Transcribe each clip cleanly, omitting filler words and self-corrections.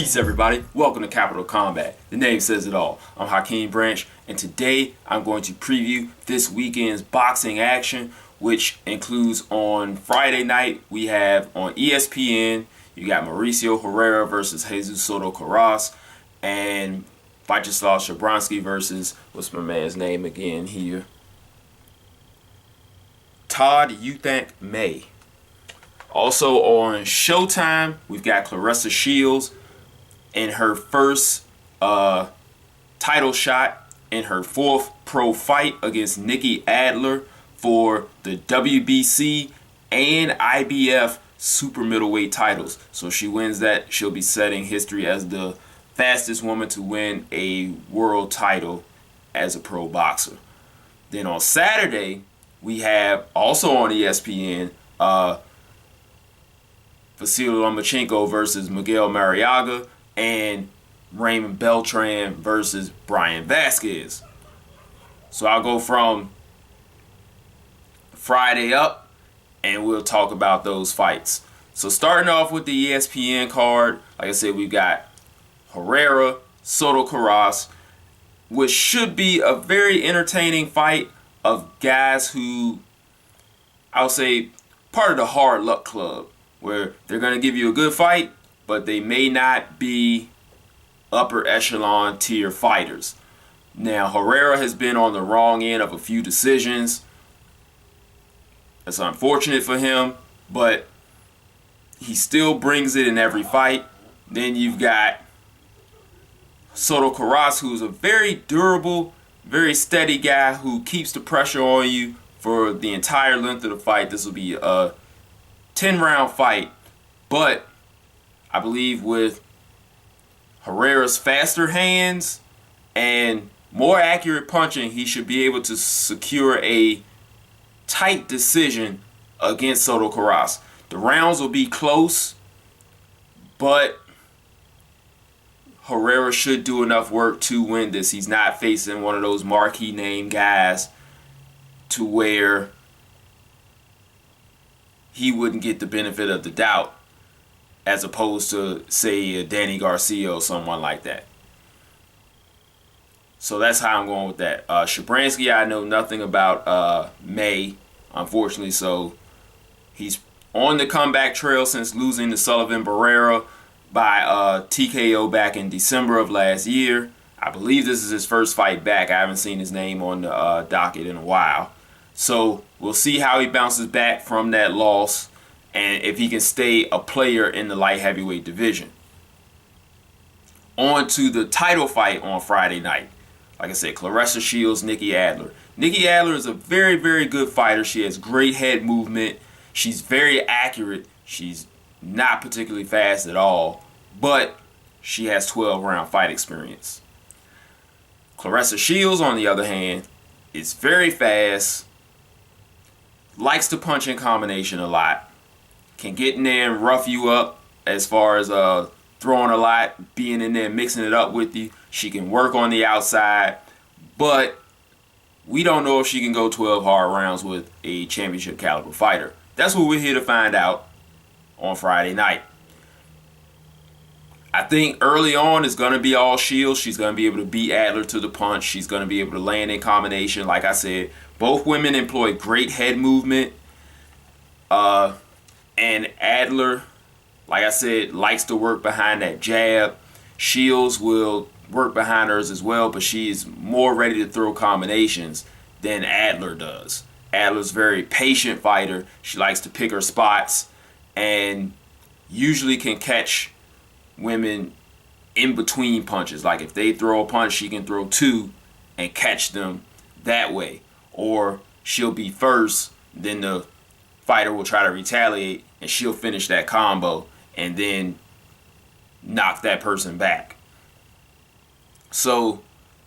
Peace, everybody. Welcome to Capital Combat. The name says it all. I'm Hakeem Branch, and today I'm going to preview this weekend's boxing action, which includes on Friday night, we have on ESPN, you got Mauricio Herrera versus Jesus Soto Karass, and Vasyl Shabransky versus, what's my man's name again here? Todd Youthant May. Also on Showtime, we've got Claressa Shields in her first title shot in her fourth pro fight against Nikki Adler for the WBC and IBF super middleweight titles. So she wins that, she'll be setting history as the fastest woman to win a world title as a pro boxer. Then on Saturday, we have also on ESPN Vasyl Lomachenko versus Miguel Marriaga and Raymond Beltran versus Brian Vasquez. So I'll go from Friday up and we'll talk about those fights. So starting off with the ESPN card, like I said, we've got Herrera, Soto Karass, which should be a very entertaining fight of guys who, I'll say, part of the hard luck club, where they're going to give you a good fight, but they may not be upper echelon tier fighters. Now, Herrera has been on the wrong end of a few decisions. It's unfortunate for him, but he still brings it in every fight. Then you've got Soto Karass, who's a very durable, very steady guy who keeps the pressure on you for the entire length of the fight. This will be a 10-round fight, but I believe with Herrera's faster hands and more accurate punching, he should be able to secure a tight decision against Soto Karass. The rounds will be close, but Herrera should do enough work to win this. He's not facing one of those marquee name guys to where he wouldn't get the benefit of the doubt, as opposed to, say, Danny Garcia or someone like that. So that's how I'm going with that. Shabransky, I know nothing about May, unfortunately, so he's on the comeback trail since losing to Sullivan Barrera by TKO back in December of last year. I believe this is his first fight back. I haven't seen his name on the docket in a while. So we'll see how he bounces back from that loss and if he can stay a player in the light heavyweight division. On to the title fight on Friday night. Like I said, Claressa Shields, Nikki Adler. Nikki Adler is a very, very good fighter. She has great head movement. She's very accurate. She's not particularly fast at all, but she has 12-round fight experience. Claressa Shields, on the other hand, is very fast, likes to punch in combination a lot, can get in there and rough you up as far as throwing a lot, being in there, mixing it up with you. She can work on the outside, but we don't know if she can go 12 hard rounds with a championship caliber fighter. That's what we're here to find out on Friday night. I think early on it's going to be all Shields. She's going to be able to beat Adler to the punch. She's going to be able to land in combination. Like I said, both women employ great head movement. And Adler, like I said, likes to work behind that jab. Shields will work behind hers as well, but she's more ready to throw combinations than Adler does. Adler's a very patient fighter. She likes to pick her spots and usually can catch women in between punches. Like if they throw a punch, she can throw two and catch them that way. Or she'll be first, then the fighter will try to retaliate and she'll finish that combo and then knock that person back. So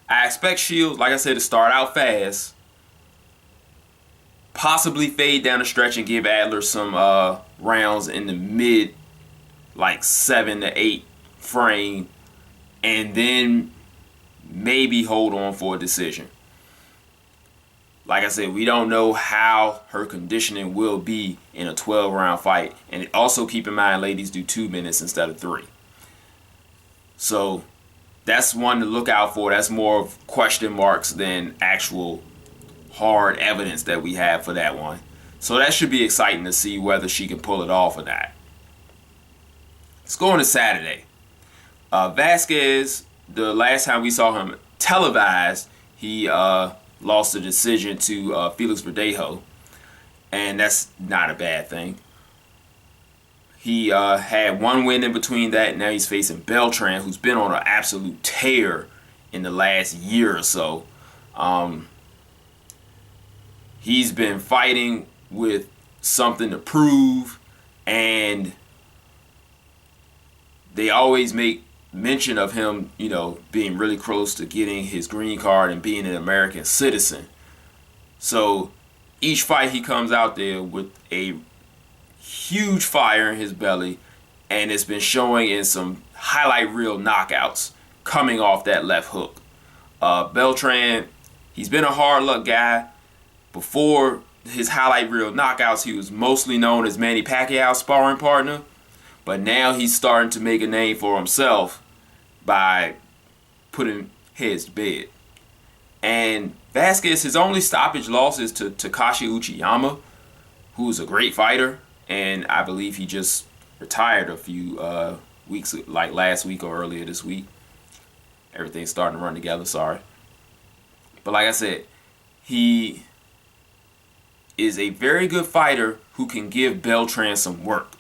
I expect Shields, like I said, to start out fast, possibly fade down the stretch and give Adler some rounds in the mid, like 7 to 8 frame, and then maybe hold on for a decision. Like I said, we don't know how her conditioning will be in a 12-round fight. And also keep in mind, ladies do 2 minutes instead of 3. So that's one to look out for. That's more of question marks than actual hard evidence that we have for that one. So that should be exciting to see whether she can pull it off or not. Let's go on to Saturday. Vasquez, the last time we saw him televised, he lost the decision to Felix Verdejo, and that's not a bad thing. He had one win in between that, and now he's facing Beltran, who's been on an absolute tear in the last year or so. He's been fighting with something to prove, and they always make mention of him, you know, being really close to getting his green card and being an American citizen. So each fight he comes out there with a huge fire in his belly, and it's been showing in some highlight reel knockouts coming off that left hook. Beltran, he's been a hard luck guy. Before his highlight reel knockouts, he was mostly known as Manny Pacquiao's sparring partner, but now he's starting to make a name for himself by putting heads to bed. And Vasquez, his only stoppage loss is to Takashi Uchiyama, who's a great fighter, and I believe he just retired a few weeks, like last week or earlier this week. Everything's starting to run together, sorry. But like I said, he is a very good fighter who can give Beltran some work.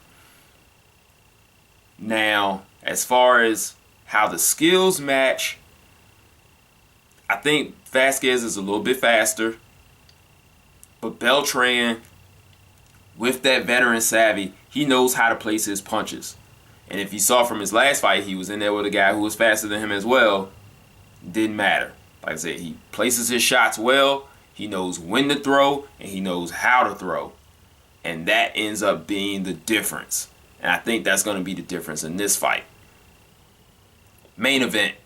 Now, as far as how the skills match, I think Vasquez is a little bit faster, but Beltran, with that veteran savvy, he knows how to place his punches. And if you saw from his last fight, he was in there with a guy who was faster than him as well. Didn't matter. Like I said, he places his shots well. He knows when to throw, and he knows how to throw. And that ends up being the difference. And I think that's going to be the difference in this fight. Main event,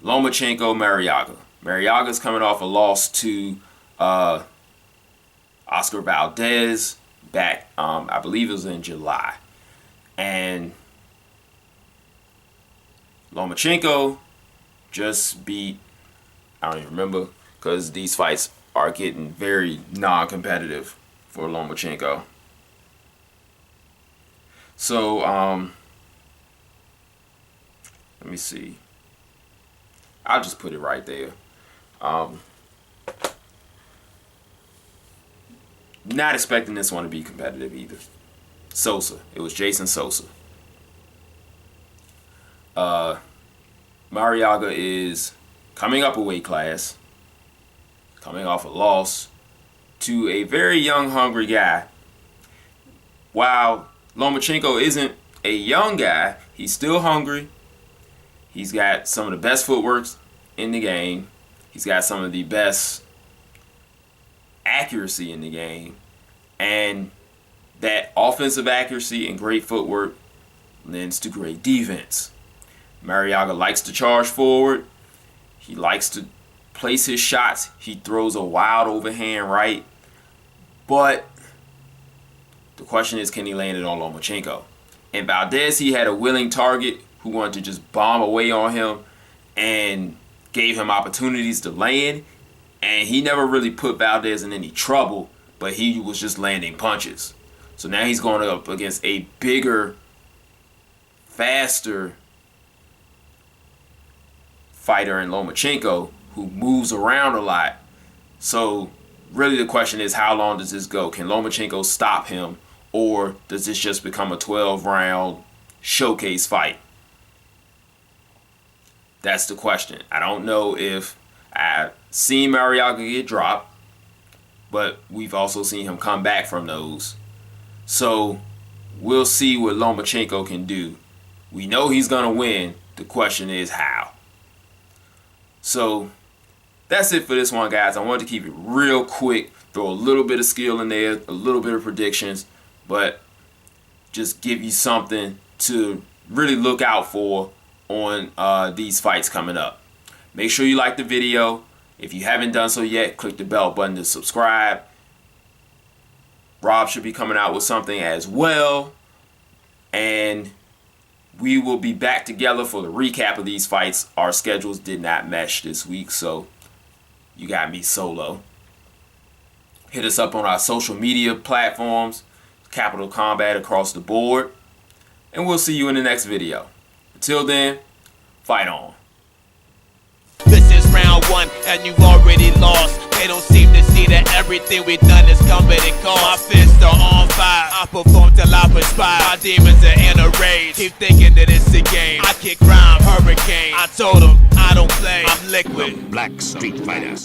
Lomachenko, Marriaga. Marriaga's coming off a loss to Oscar Valdez back, I believe it was in July. And Lomachenko just beat, I don't even remember, because these fights are getting very non-competitive for Lomachenko. So, let me see. I'll just put it right there. Not expecting this one to be competitive either. Sosa. It was Jason Sosa. Marriaga is coming up a weight class, coming off a loss to a very young, hungry guy. While Lomachenko isn't a young guy, he's still hungry. He's got some of the best footworks in the game. He's got some of the best accuracy in the game. And that offensive accuracy and great footwork lends to great defense. Marriaga likes to charge forward. He likes to place his shots. He throws a wild overhand right. But the question is, can he land it on Lomachenko? And Valdez, he had a willing target who wanted to just bomb away on him and gave him opportunities to land. And he never really put Valdez in any trouble, but he was just landing punches. So now he's going up against a bigger, faster fighter in Lomachenko who moves around a lot. So really the question is, how long does this go? Can Lomachenko stop him, or does this just become a 12-round showcase fight? That's the question. I don't know if I've seen Marriaga get dropped, but we've also seen him come back from those. So we'll see what Lomachenko can do. We know he's going to win. The question is how. So that's it for this one, guys. I wanted to keep it real quick, throw a little bit of skill in there, a little bit of predictions, but just give you something to really look out for on these fights coming up. Make sure you like the video. If you haven't done so yet, click the bell button to subscribe. Rob should be coming out with something as well. And we will be back together for the recap of these fights. Our schedules did not mesh this week, so you got me solo. Hit us up on our social media platforms, Capital Combat across the board, and we'll see you in the next video. Until then, fight on. This is round one, and you've already lost. They don't seem to see that everything we've done is coming and cost. My fists are on fire, I perform till I perspire. My demons are in a rage, keep thinking that it's a game. I kick crime, hurricane. I told them I don't play, I'm liquid. Black Street Fighter.